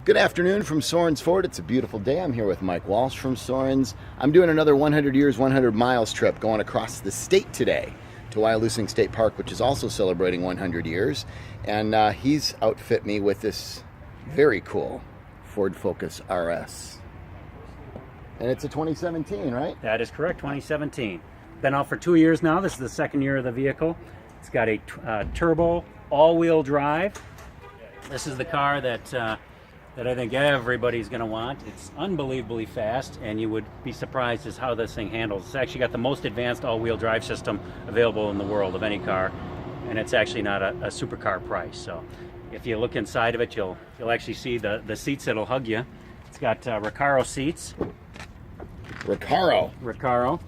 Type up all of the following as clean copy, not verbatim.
Good afternoon from Soerens Ford. It's a beautiful day. I'm here with Mike Walsh from Soerens. I'm doing another 100 years, 100 miles trip going across the state today to Wyalusing State Park, which is also celebrating 100 years. And he's outfit me with this very cool Ford Focus RS. And it's a 2017, right? That is correct, 2017. Been out for 2 years now. This is the second year of the vehicle. It's got a turbo all-wheel drive. This is the car that I think everybody's going to want. It's unbelievably fast, and you would be surprised as how this thing handles. It's actually got the most advanced all-wheel drive system available in the world of any car, and it's actually not a supercar price. So if you look inside of it, you'll actually see the seats that'll hug you. It's got Recaro seats. Recaro.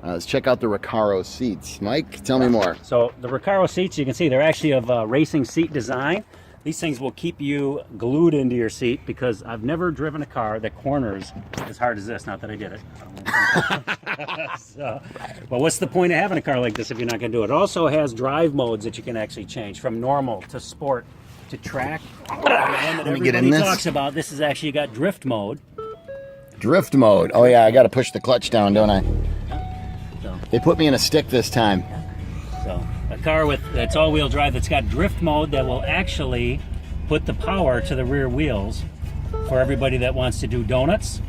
Let's check out the Recaro seats. Mike, tell me more. So the Recaro seats, you can see they're actually of racing seat design. These things will keep you glued into your seat because I've never driven a car that corners as hard as this. Not that I did it. But what's the point of having a car like this if you're not going to do it? It also has drive modes that you can actually change from normal to sport to track. The one that everybody talks about, this is actually got drift mode. Drift mode. Oh yeah, I got to push the clutch down, don't I? They put me in a stick this time. So a car that's all-wheel drive that's got drift mode that will actually put the power to the rear wheels for everybody that wants to do donuts.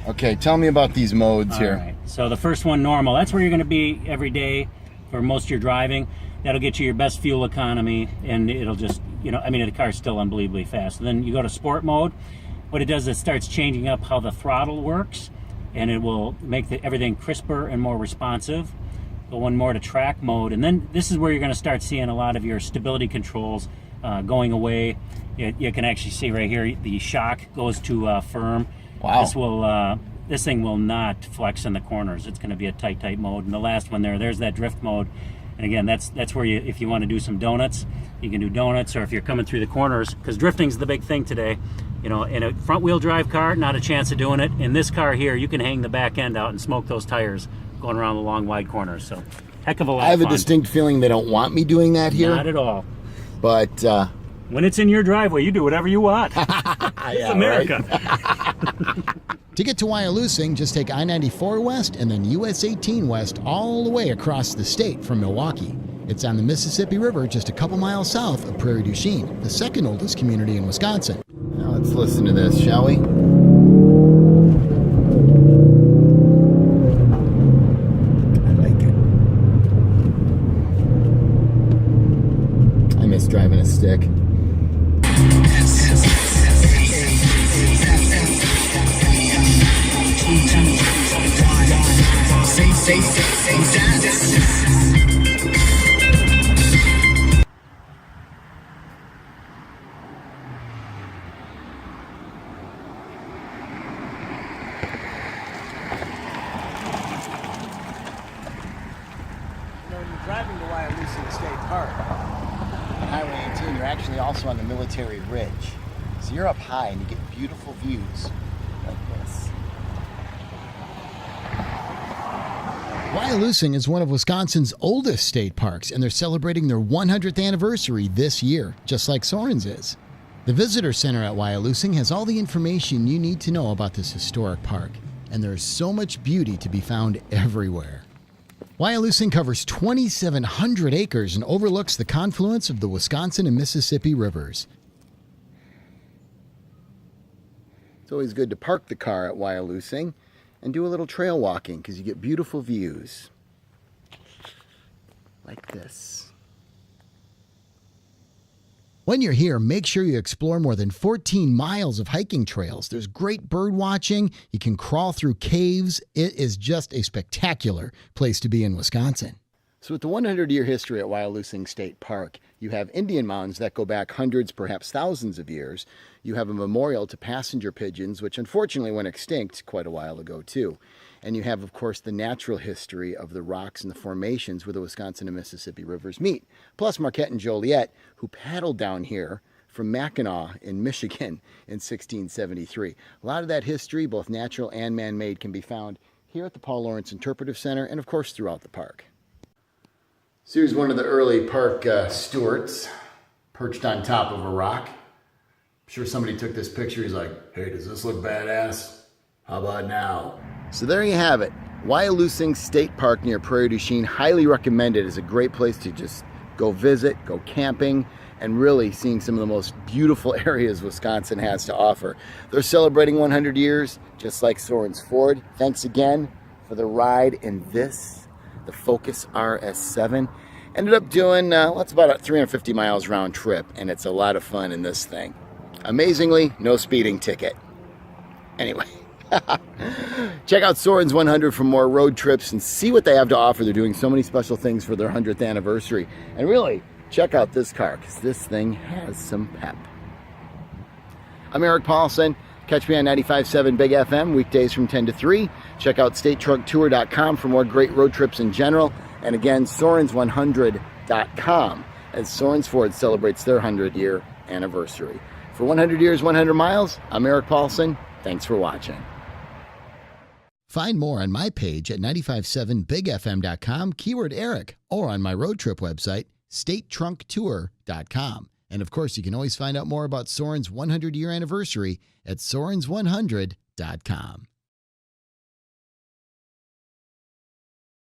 Okay, tell me about these modes here. All right. So the first one, normal. That's where you're going to be every day for most of your driving. That'll get you your best fuel economy, and it'll just, the car's still unbelievably fast. And then you go to sport mode. What it does is it starts changing up how the throttle works, and it will make everything crisper and more responsive. Go one more to track mode, and then this is where you're going to start seeing a lot of your stability controls going away. You can actually see right here the shock goes to firm. Wow. This thing will not flex in the corners. It's going to be a tight mode. And the last one there's that drift mode. And again, that's where if you want to do some donuts, you can do donuts, or if you're coming through the corners, because drifting's the big thing today. In a front-wheel drive car, not a chance of doing it. In this car here, you can hang the back end out and smoke those tires going around the long, wide corners. So, heck of a lot of fun. I have a distinct feeling they don't want me doing that here. Not at all. But when it's in your driveway, you do whatever you want. It's America. To get to Wyalusing, just take I-94 west and then US 18 west all the way across the state from Milwaukee. It's on the Mississippi River just a couple miles south of Prairie du Chien, the second oldest community in Wisconsin. Now let's listen to this, shall we? I like it. I miss driving a stick. You're driving to Wyalusing State Park. On Highway 18, you're actually also on the Military Ridge. So you're up high and you get beautiful views like this. Wyalusing is one of Wisconsin's oldest state parks, and they're celebrating their 100th anniversary this year, just like Soerens is. The Visitor Center at Wyalusing has all the information you need to know about this historic park, and there's so much beauty to be found everywhere. Wyalusing covers 2,700 acres and overlooks the confluence of the Wisconsin and Mississippi rivers. It's always good to park the car at Wyalusing and do a little trail walking because you get beautiful views like this. When you're here, make sure you explore more than 14 miles of hiking trails. There's great bird watching. You can crawl through caves. It is just a spectacular place to be in Wisconsin. So with the 100-year history at Wyalusing State Park, you have Indian mounds that go back hundreds, perhaps thousands of years. You have a memorial to passenger pigeons, which unfortunately went extinct quite a while ago too. And you have, of course, the natural history of the rocks and the formations where the Wisconsin and Mississippi rivers meet. Plus Marquette and Joliet, who paddled down here from Mackinac in Michigan in 1673. A lot of that history, both natural and man-made, can be found here at the Paul Lawrence Interpretive Center and, of course, throughout the park. So here's one of the early park stewards perched on top of a rock. sure somebody took this picture. He's like, hey, does this look badass? How about now? So there you have it. Wyalusing State Park near Prairie du Chien. Highly recommended. It's a great place to just go visit, go camping, and really seeing some of the most beautiful areas Wisconsin has to offer. They're celebrating 100 years, just like Soerens Ford. Thanks again for the ride in this, the Focus RS7. Ended up doing, it's about 350 miles round trip, and it's a lot of fun in this thing. Amazingly, no speeding ticket. Anyway, check out Soerens 100 for more road trips and see what they have to offer. They're doing so many special things for their 100th anniversary. And really, check out this car, because this thing has some pep. I'm Eric Paulson. Catch me on 95.7 Big FM, weekdays from 10 to 3. Check out StateTrunkTour.com for more great road trips in general. And again, Soerens100.com, as Soerens Ford celebrates their 100-year anniversary. For 100 years, 100 miles, I'm Eric Paulson. Thanks for watching. Find more on my page at 957bigfm.com, keyword Eric, or on my road trip website, StateTrunkTour.com. And of course, you can always find out more about Soerens' 100-year anniversary at Soerens100.com.